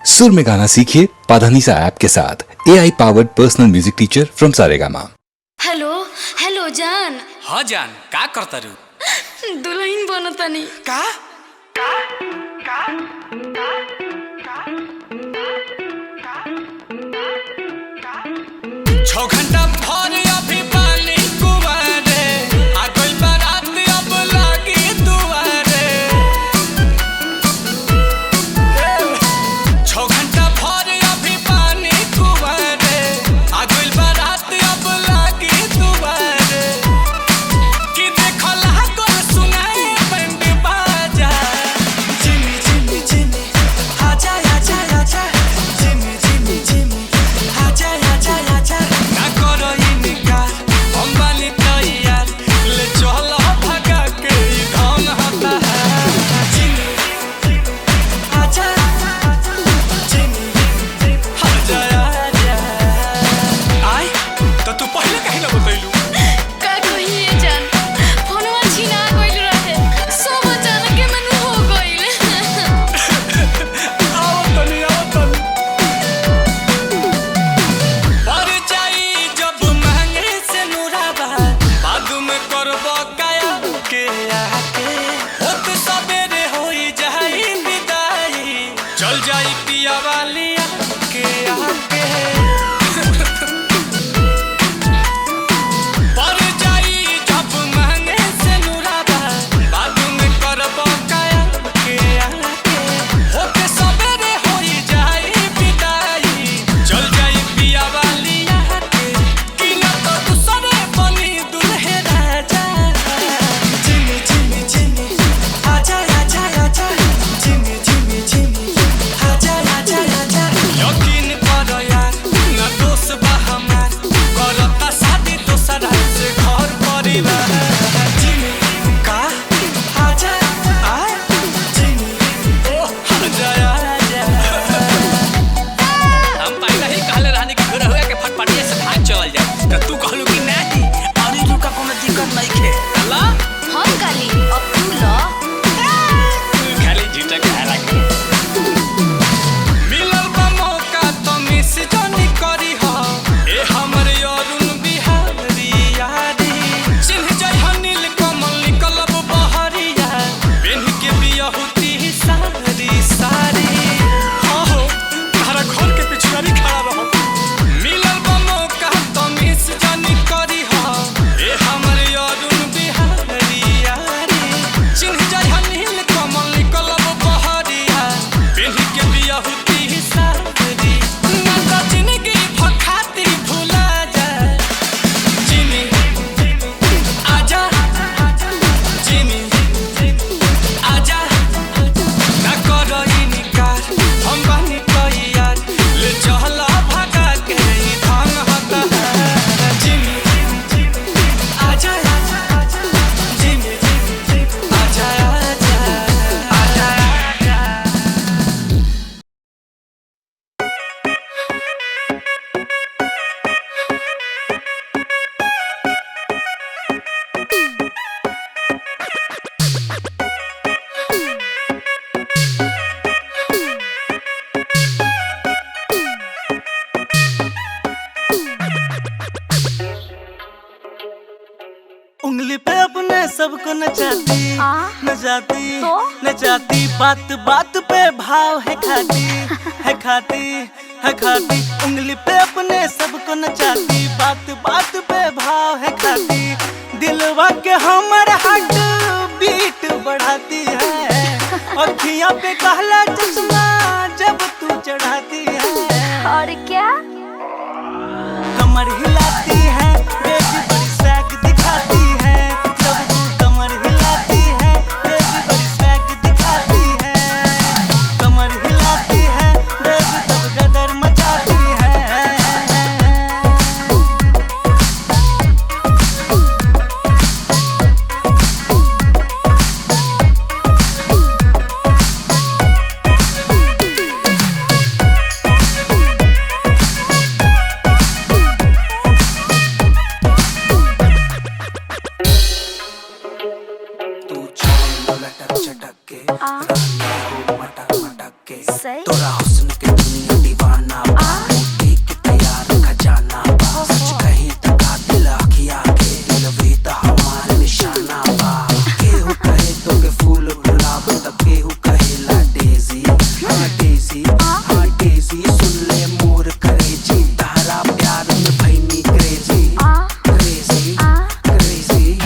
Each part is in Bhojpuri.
सुर में गाना सीखिए पाधानीसा ऐप के साथ। AI powered personal music teacher from Saregama. Hello hello जान। हाँ जान, का करता रू? दुल्हन बनतानी। का? छो घंटा भर अभी पानी कुंवारे, आ गई बारात अब लागी दुआरे। छो घंटा भर अभी पानी कुंवारे, आ गई बारात अब लागी दुआरे। कि देखो लागल सुनाए बैंड बाजा, जिमी जिमी जिमी आजा आजा आजा, जिमी जिमी जिमी आजा आजा आजा। ना करो इनकार, हम बानी तैयार, ले चलो भगा के ई धन होता है। जिमी आजा जिमी आजा आजा। आई तो तू पहले कहीं ना बतैलू। का कहिए जान, फोनवा छीना गइल रहे, सब अचानक के मन हो गइल। आओ तनी पर जाई जब महंगे से नुराबा, बाद में करबो काया के आके। होत सबेरे होई जाई विदाई, चल जाई पिया वालिया के आके। पर जाई जब महंगे से नुराबा, बाद में करबो काया के आके। होत सबेरे होई जाई विदाई, चल जाई पिया वालिया के। कि ना तो दूसरे बनी दुल्हे राजा। जिमी जिमी जिमी आजा आजा आजा, जिमी जिमी जिमी आजा आजा आजा। यकीन करो यार, ना दोष बा हमार, करता शादी दोसरा से घर परिवार। जिमी का आजा आ, जिमी ओ आजा आजा। हम पहले ही कहले रहनी कि घर होया के फटफटिया से भाग चल जाए, तो तू कहलू कि नहीं और ई रुका कोनो दिक्कत नहीं खे। अल्लाह हम काली अब तू लो। खाली झूठा कहला के। मिलल बा मौका तो मिस जानी करी हो, ए हमर अरुण बिहारी यारी। चिन्ह जाय हनील कमल निकलब बहरिया, पेन्ह के बियहुती सारी सारी। हाँ हो तारा घर के पिछुआरी खड़ा रहो। मिलल बा मौका तो मिस जानी करी हो, ए हमर अरुण बिहारी यारी। चिन्ह जाय हनील कमल निकलब बहरिया, पेन्ह के बियहुती सारी। ना तो जिंदगी भखाती भुला जाए। जिमी आजा जिमी आजा। ना करो इनकार, हम बानी तैयार, ले चलो भगा के ई धन होता है। जिमी आजा जिमी आजा आजा आजा आजा। उंगली पे अपने सबको नचाती नचाती तो? नचाती, बात बात पे भाव है खाती है खाती है खाती। उंगली पे अपने सबको नचाती, बात बात पे भाव है खाती। दिलवा के हमर हार्ट बीट बढ़ाती है, अखियां पे कहला चश्मा जब तू चढ़ाती है। और क्या? कमर हिलाती है, बेबी बड़ी स्वैग दिखाती है। जब तू कमर हिलाती है, बेबी बड़ी स्वैग दिखाती है। कमर हिलाती है, बेबी तब गदर मचाती है। हुस्न के दुनिया दीवाना बा देख के तैयार खजाना बा सच कहीं तका दिल आखिया के दिलवे ता हमार निशाना बा केहू कहे तो के फूल गुलाब त केहू कहेला डेजी हाँ डेजी हाँ डेजी सुन ले मोर करेजी तारा प्यार में भईनी क्रेजी क्रेजी क्रेजी।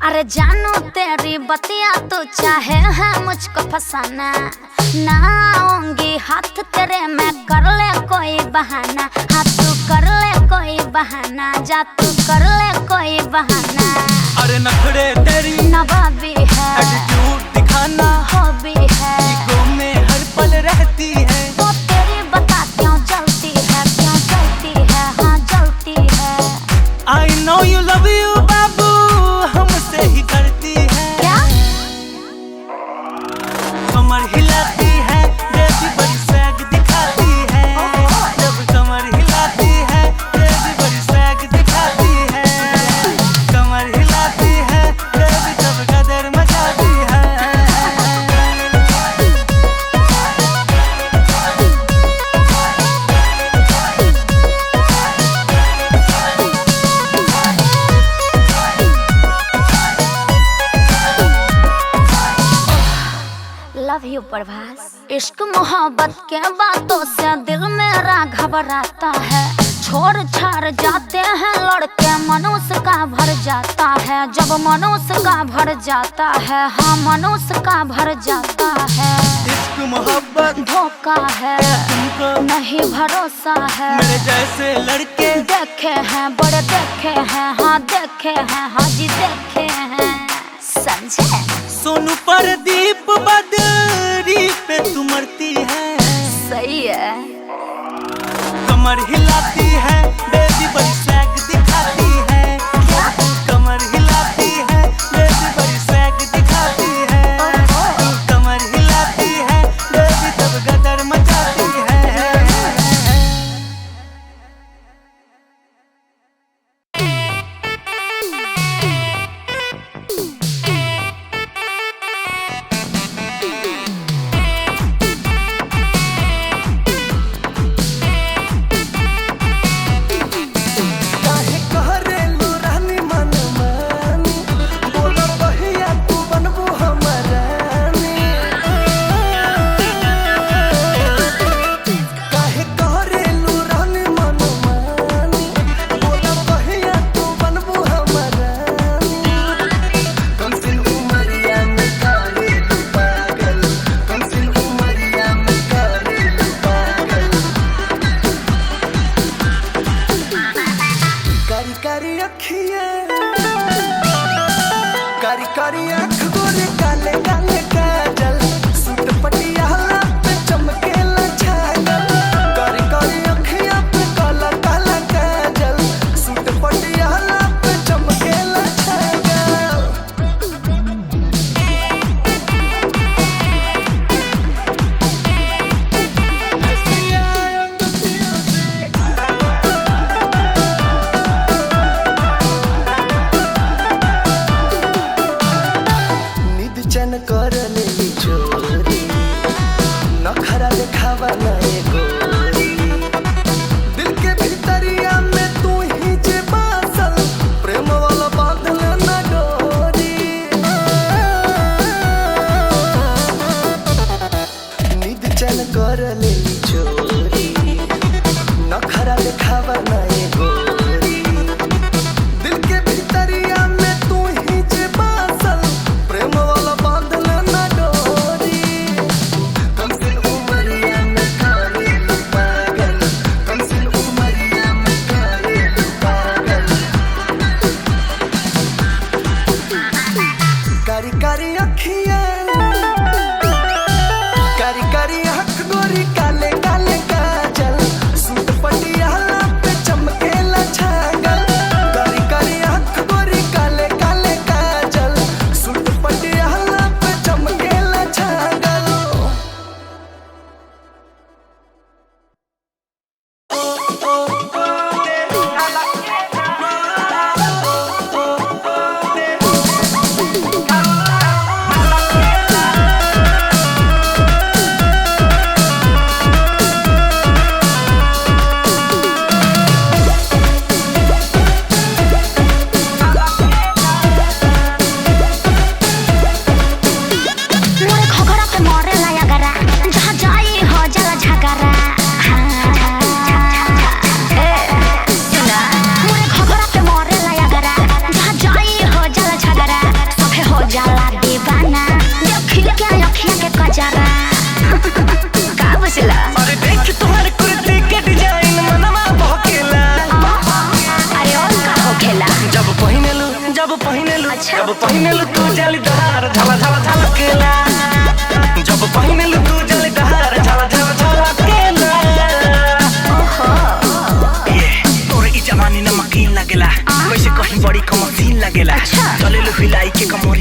अरे जानू तेरी बतिया तो चाहे है मुझको फंसाना ना आऊंगी हाथ तेरे मैं कर ले कोई बहाना हाँ तू कर ले कोई बहाना जा तू कर ले कोई बहाना। अरे नखरे तेरी नवाबी है एटीट्यूड दिखाना हॉबी है ईगो में हर पल रहती है तो तेरी बता क्यों जलती है हाँ जलती है। I know you love you बाबू हमसे ही करती है क्या कमर हिलाती है बेबी बड़ी स्वैग दिखाती है जब कमर हिलाती है बेबी बड़ी स्वैग दिखाती है कमर हिलाती है बेबी जब गदर मचाती है। Love you Prabhas. इश्क मोहब्बत के बातों से दिल मेरा घबराता है छोड़ छाड़ जाते हैं लड़के मनुष्य का भर जाता है जब मनुष्य का भर जाता है हाँ मनुष्य का भर जाता है। इश्क मोहब्बत धोखा है तुमको नहीं भरोसा है मेरे जैसे लड़के देखे हैं बड़े देखे हैं हाँ देखे हैं हाँ जी देखे हैं समझे। सोनू परदीप बदरी पे तू मरती है सही है कमर हिलाती है बेबी बड़ी स्वैग दिखाती है कमर हिलाती है बेबी बड़ी स्वैग दिखाती है कमर हिलाती है बेबी तब गदर मचाती है।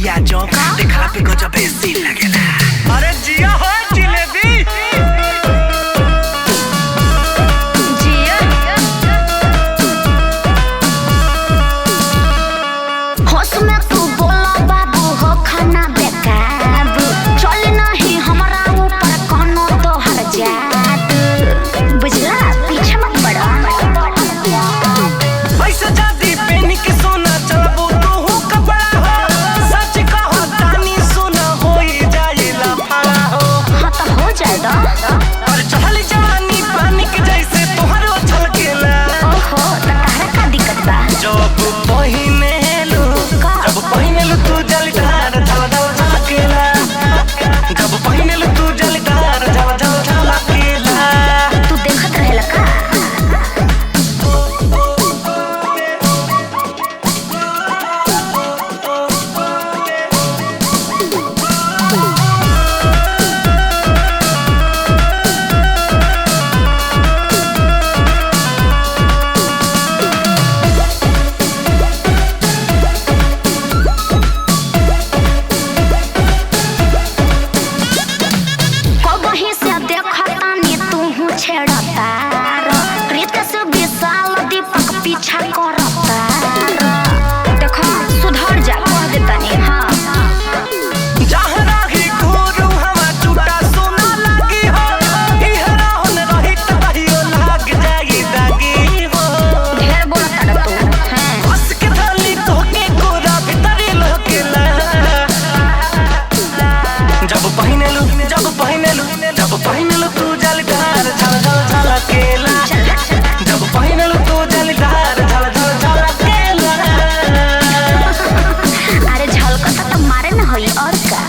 पिया जो देखला पे गजब ऐसी लगेला। अरे जिया हो जिलेबी जिया होश में तू बोला बाबू हो खाना बेकाबू चल नहीं हमरा ऊपर कोनो तोहर जादू बुझला पीछे मत पड़ा ऐसे जादी पेनी के सोना चलबो तू कपड़ा हो सच कहो तानी सोना होई जाइला फड़ा हो। हाँ तो हो जाएगा और चढ़ल जवानी पानी के जैसे तोहरो छलकेला। ओहो तारा का दिक्कत बा जब पहिनेलु तू जलधार झल झल झलकेला। जब पहिनेलु तू जलधार झल झल झलकेला। तू देखत रहेला का कबही से देखतानी तू छेड़ता रीत से विशाल दीपक पीछा करता देखो सुधर जा कह देतानी हाँ जहाँ राही घोरू हवा टूटा सोना लागी हो। इहरा होन रही त कहियो लाग जाई दागी हो। ढेर बोलता तू हैं हंस के थाली तोके कोरा भीतरी लहकेला। जब पहिनेलु तू जलधार झल झल झलकेला। जब पहिनेलु तू जलधार झल झल झलकेला। अरे झलकता तो मारे ना होई और का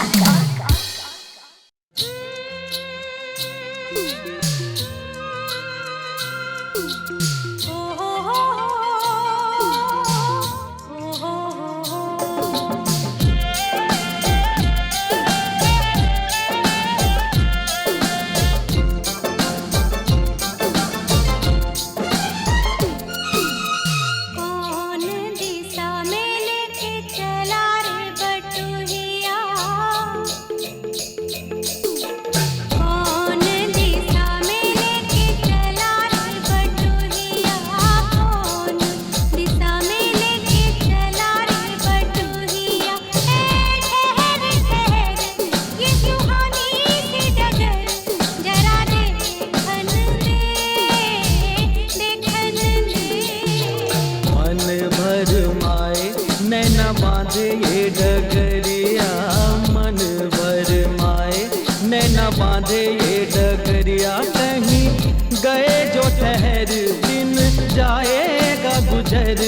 कौन दिशा में लेके चला रे बटुहिया कौन दिशा में लेके चला रे बटुहिया कौन दिशा में लेके चला रे बटुहिया ठहर ठहर ये सुहानी सी डगर जरा देखन दे मन भर माए नैना बांधे ये डगरिया मन भर माए नैना बांधे ये डगरिया कहीं गए जो ठहर दिन जाएगा गुजर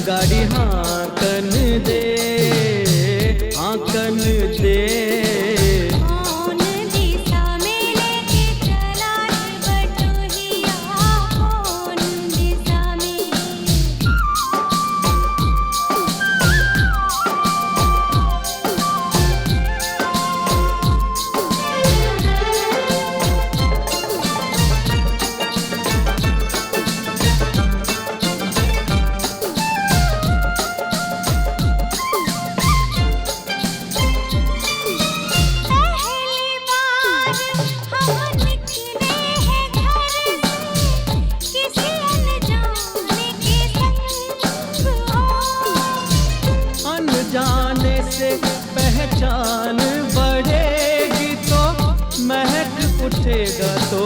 गाड़ी हाँकन दे हाँकन दे कौन दिशा में लेके चला रे बटुहिया कौन दिशा में पहली बार हम निकले हैं घर से किसी अनजाने के संग अनजाने से पहचान बढ़ेगी तो महक उठेगा तो